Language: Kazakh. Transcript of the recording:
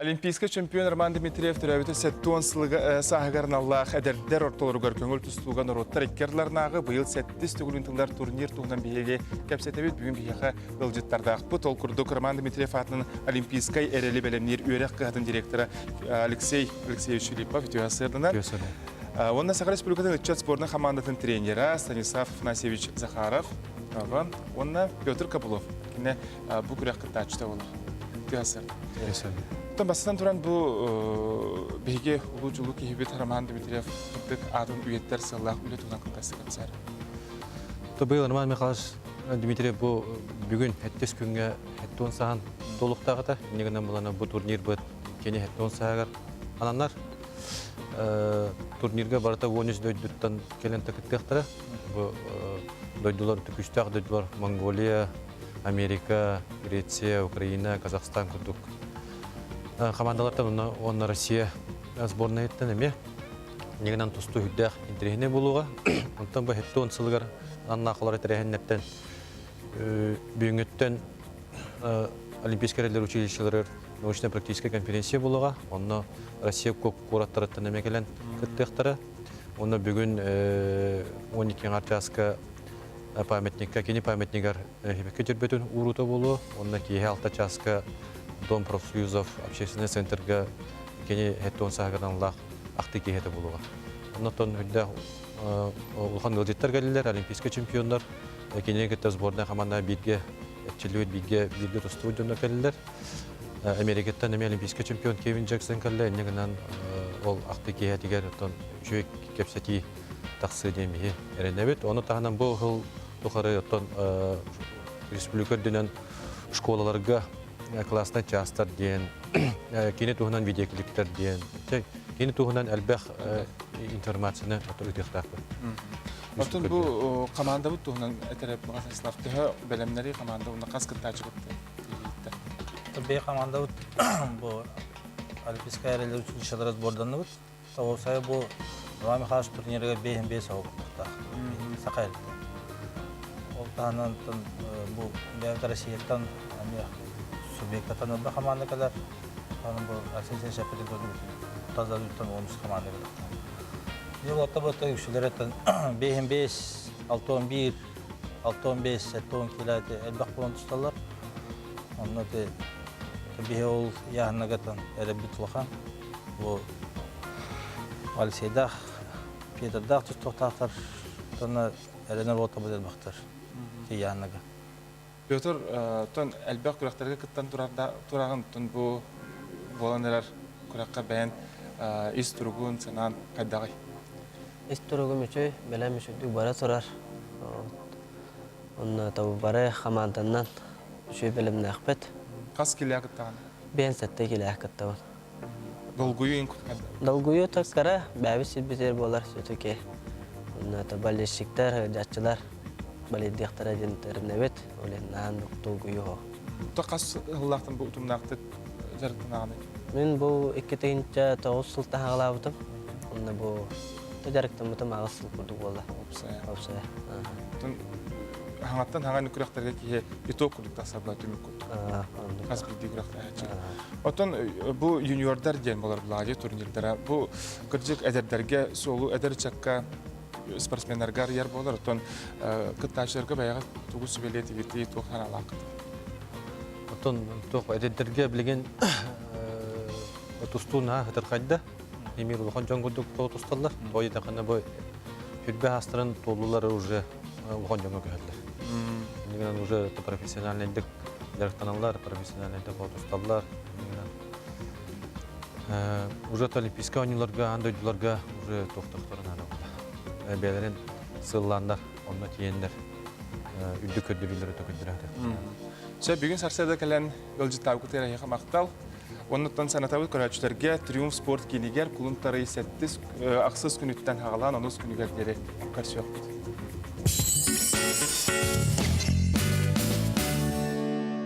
Олимпийский чемпион Роман Дмитриев төрәбіті сәттуан сағығарын Аллах әдердер ортолырғар көңіл тұстуған ұроттар еккерларнағы бұйыл сәттіс түгілінтілер турнир туғынан бейеге кәпсетебет бүгін бейеға ғылжыттарда ақпыт. Ол күрдік Роман Дмитриев атының Олимпийскай әрелі бәлемнер үйрек қығатын директоры Алексей Алексеевич Филиппов ütüға сырдына. Онна Саха Республикатын үтчет спорының командатын тренера Станислав Афанасьевич Захаров. Онна Петр Капулов. Бұл күрек қытта әчті олар. Ütüға сырды. Бастан туран бұл бейге ұлы жылы кейбет Роман Дмитриев күттік атын үйеттер сыллақ үлі туған қылқасы көпсәрі. Бұл Роман Михайлович Дмитриев бұл бүгін әттес күнге әттуын саған толықтағыда. Негінен бұлана бұл турнир бұд кені әттуын сағығар ананлар. Турнирге барыта 13 дөйдіттен келен тәкіттіқтірі. Бұл дөйділер түкіштақ дөйділер Монголия, Америка, Греция, Украина, Казахстан күрдік. Командалардан онна Россия сборная еттен әме. Негінен тұсты хүддәқ интерегіне болуға. Онтан бұл әтті онсылығар анна ақылар әтірегеннеттен бүйінгеттен Олимпийский рәлдер училищелері научно-практическая конференция болуға. Онна Россия көк қораттарыттан әме келен күттіқтірі. Онна бүгін 12 артиясқа памятникка, кені памятникар хепекке жүрбетін ұруты болуы. Онна кейе 6 часқа Дом профсоюзов, общественный центрга кені хеттон сағырдан лақ ақты кейеті болуға. Оннаттан хүлді ұлған ғылжеттер кәлілер, олимпийский чемпиондар, кені кетті сборная команда бірге, әтчілует бірге тұсты өйдерді кәлілер. Америкеттен әме олимпийский чемпион Кевин Джексон кәлі, негінен ол ақты кейетігер жүйек кепсеті тақсы демейі әренебет. Оны тағынан бұл ғыл тұқары республика дүнен школаларға классный частар ден, кені туғынан видеоклиптер ден, кені туғынан әлбәқ информацияны өтіқтақ бір. Отын бұл команда бұл туғынан әтіреп Станиславтығы бәлемнері команда бұны қас күтті әчігітті? Бей команда бұл Олимпийская әрелер училищелері сборданы бұл. Осай бұл Роман Михайлович турнирге бейін бей сауып Сақа әліпті. Ол тағынан бұл бәйгі Россияттан субъекта танылды команда калар. Onun bu asıl şapeli gördüm. Tazada tutan olmuş komanda kалар. Yıl hatta bu güçlülerden 5-5, 6-11, 6-15, 7-10 kilometre elbak bulan tutarlar. Onlar da tabii ol yarına gatan erebit vakan. Bu Alseydah, Peterdah tutaklar. Sonra erenler orta bedel baktır. Ki yarına gatan. Петр, тон әлбәқ күрәқтәрге кыттан турағын тон бұл волонерлер күрәққа бәйін ис тұрғын санан қайдағай? Ис тұрғын мүші, бәләм мүші бара тұрар. Оны табы бары қаманданнан мүші бәлімні әқпет. Қас келі әкіттаған? Бәйін сәтті келі әкіттаған. Долгүйі ең күткәді? Долгүйі таққара бәбі сілбетер болар сөтіке. Оны табы балешіктер, жатчылар. Балиддиқтара жентәрінәбет, олен нағын долгүйі ғо. Бұта қас ғыллақтың бұл ұтымнақтық жарықтың ағаны? Мен бұл 2-9 сылтта ағылабытым. Онда бұл жарықтың бұтым ағыз сыл күрдік болды. Опсая. Аңаттан ағаны күрәқтерге кейе еток күрдік тақсабыла түмік күрдік. Қас білді күрәқтер әтші. Отын бұл юниордар ден болар бұлағады турнирдара. Бұл күрдік әдердерге солу әдер чаққа спортсменлерге яр болар, отон кытташырға баяғы туғы сөбелеті кетті тоқтан алақыды. Отон тоқ әдеттерге білген тұстуына ғытыр қайды. Емир ұлған жон күрдік тоғы тұсталар. Бойы тақына бой хүрбе астырын толулары уже ұлған жонға көхәділер. Негінен уже профессиональнелдік жарықтаналар, профессиональнелдік тұсталар. Уже олимпийская ойынларға, андойдыларға уже тоқтақтарын ана болды. Бәлерін сылландар, онына тиендер, үлді көддірілері төкіндір әді. Бүгін сарсайда кәлін өлжіттау күтер әйеға мақтал. Оннықтан санатауы көрәтшілерге триумф спорт кенегер, құлын тарайы сәттіз, ақсыз күніттен ағалан, оныз күнігердері көрсі өқпеді.